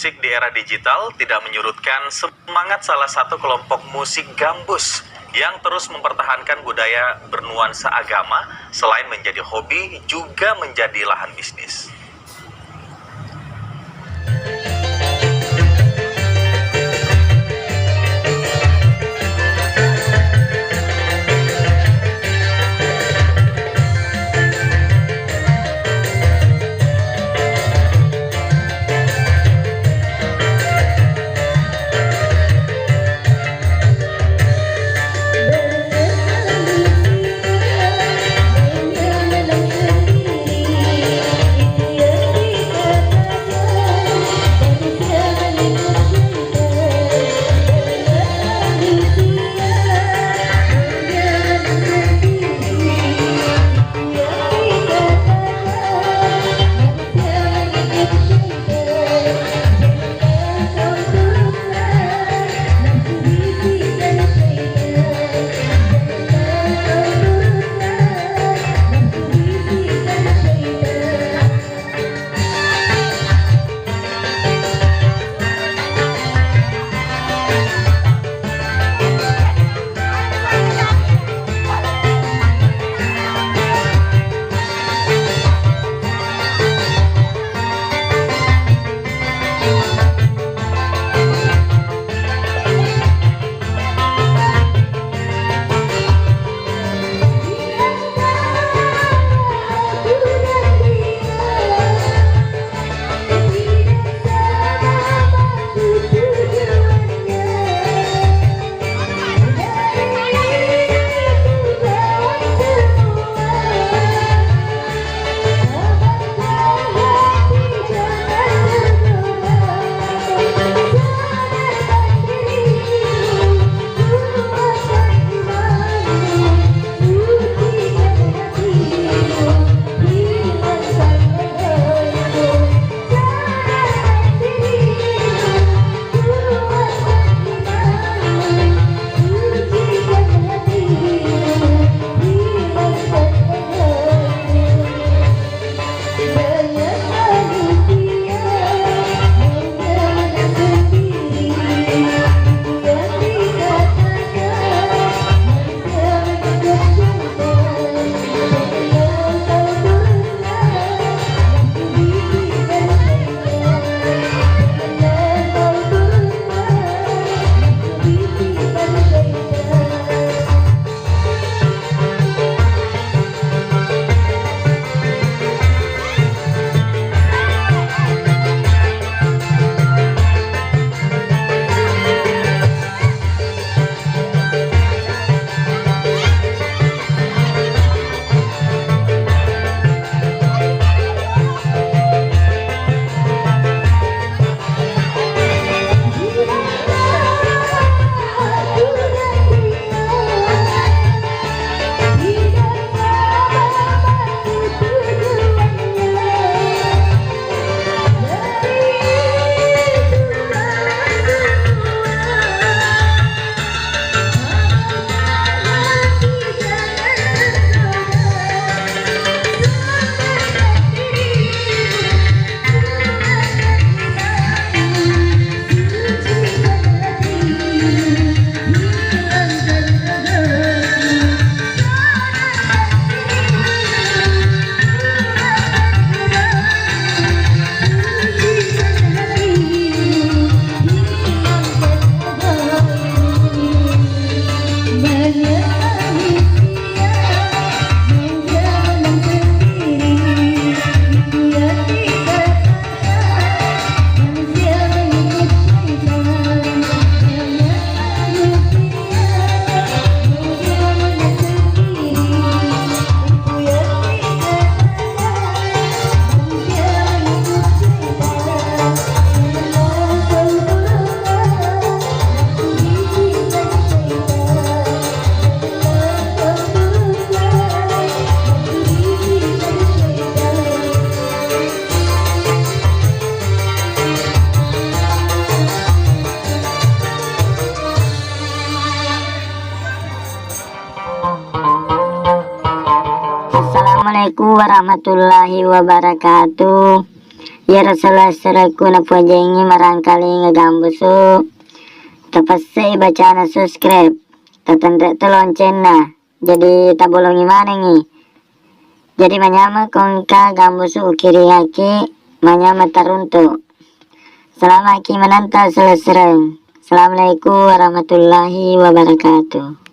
musik di era digital tidak menyurutkan semangat salah satu kelompok musik gambus yang terus mempertahankan budaya bernuansa agama. Selain menjadi hobi, juga menjadi lahan bisnis. Assalamualaikum warahmatullahi wabarakatuh. Ya Rasulullah seraku na puajengi marangkali ngagambusu. Tapasai bacana subscribe. Tatanda tu lonceng na. Jadi tabolongi mana ngi. Jadi manyama kongka gambusu ukiri haki. Manyama taruntu. Selama ki menanta selesai. Assalamualaikum warahmatullahi wabarakatuh.